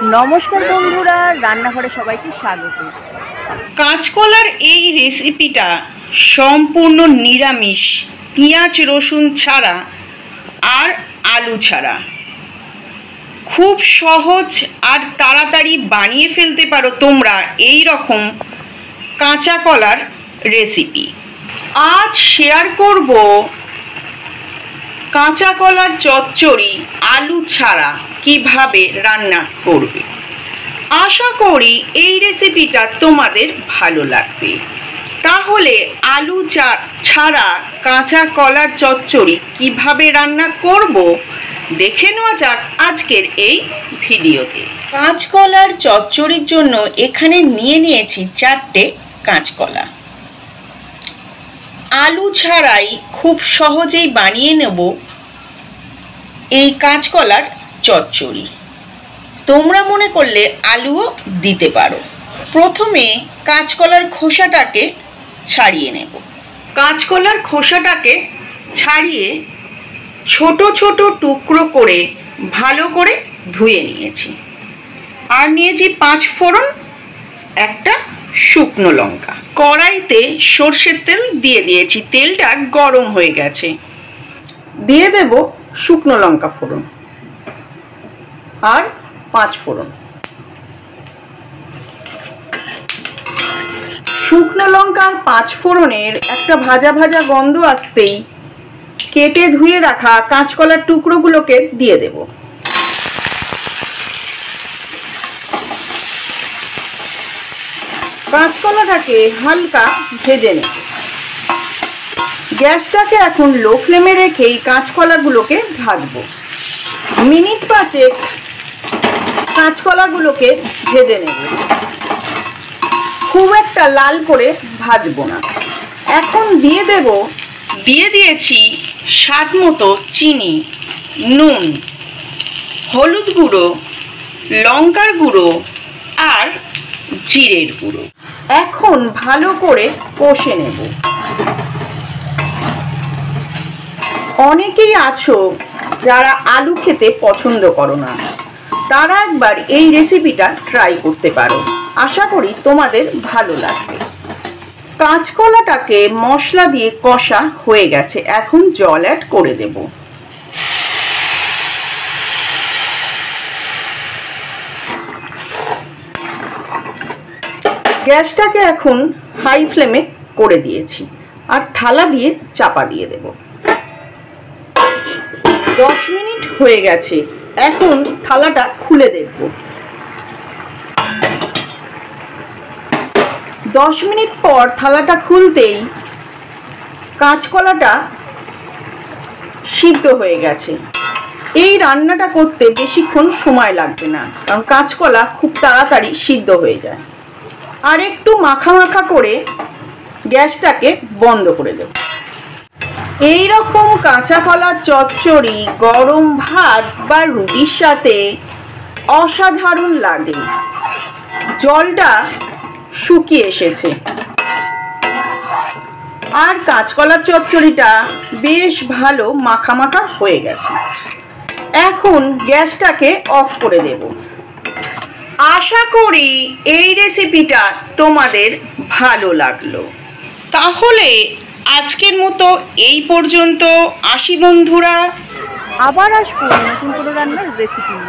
নমস্কার বন্ধুরা, রান্নাঘরে সবাইকে স্বাগত। কাঁচকলার এই রেসিপিটা সম্পূর্ণ নিরামিষ, পেঁয়াজ রসুন ছাড়া আর আলু ছাড়া। খুব সহজ আর তাড়াতাড়ি বানিয়ে ফেলতে পারো তোমরা এই রকম কাঁচা কলার রেসিপি। আজ শেয়ার করব কাঁচা কলার চচ্চড়ি আলু ছাড়া কিভাবে রান্না করবে। আশা করি এই রেসিপিটা তোমাদের ভালো লাগবে। তাহলে আলু ছাড়া কাঁচা কলার চচ্চড়ি কিভাবে রান্না করব দেখে নেওয়া যাক আজকের এই ভিডিওতে। কাঁচকলার চচ্চড়ির জন্য এখানে নিয়েছি 4টে কাঁচকলা। আলু ছাড়াই খুব সহজেই বানিয়ে নেব এই কাঁচকলার চচ্চড়ি। তোমরা মনে করলে আলুও দিতে পারো। প্রথমে কাঁচকলার খোসাটাকে ছাড়িয়ে নেব। কাঁচকলার খোসাটাকে ছাড়িয়ে ছোট ছোট টুকরো করে ভালো করে ধুয়ে নিয়েছি। আর নিয়েছি 5 ফোড়ন, একটা শুকনো লঙ্কা। কড়াইতে সর্ষের তেল দিয়ে দিয়েছি। তেলটা গরম হয়ে গেছে। দিয়ে দেব শুকনো লঙ্কা ফোড়ন আর 5 ফোড়ন। শুকনো লঙ্কা আর 5 ফোড়নের একটা ভাজা ভাজা গন্ধ আসতেই কেটে ধুয়ে রাখা কাঁচকলার টুকরোগুলোকে দিয়ে দেব। কাঁচকলাটাকে হালকা ভেজে নেব। গ্যাসটাকে এখন লো ফ্লেমে রেখেই কাঁচকলাগুলোকে ভাজবো। মিনিট 5 কাঁচকলাগুলোকে ভেজে নেব। খুব একটা লাল করে ভাজবো না। এখন দিয়ে দিয়েছি স্বাদ মতো চিনি, নুন, হলুদ গুঁড়ো, লঙ্কার গুঁড়ো আর জিরের গুঁড়ো। এখন ভালো করে কষে নেব। অনেকেই আছো যারা আলু খেতে পছন্দ করো না, তারা একবার এই রেসিপিটা ট্রাই করতে পারো। আশা করি তোমাদের ভালো লাগবে। কাঁচকলাটাকে মশলা দিয়ে কষা হয়ে গেছে। এখন জল অ্যাড করে দেব। গ্যাসটাকে এখন হাই ফ্লেমে করে দিয়েছি আর থালা দিয়ে চাপা দিয়ে দেব। 10 মিনিট হয়ে গেছে। এখন থালাটা খুলে দেখব। 10 মিনিট পর থালাটা খুলতেই কাঁচকলাটা সিদ্ধ হয়ে গেছে। এই রান্নাটা করতে বেশিক্ষণ সময় লাগবে না, কারণ কাঁচকলা খুব তাড়াতাড়ি সিদ্ধ হয়ে যায়। আর একটু মাখা মাখা করে গ্যাসটাকে বন্ধ করে দেব। এই রকম কাঁচা কলার চচ্চড়ি গরম ভাত বা রুটির সাথে অসাধারণ লাগে। জলটা শুকিয়ে এসেছে আর কাঁচকলার চচ্চড়িটা বেশ ভালো মাখা মাখা হয়ে গেছে। এখন গ্যাসটাকে অফ করে দেব। আশা করি এই রেসিপিটা তোমাদের ভালো লাগলো। তাহলে আজকের মতো এই পর্যন্ত। আসি বন্ধুরা, আবার আসবো নতুন কোনো রান্নার রেসিপি নিয়ে।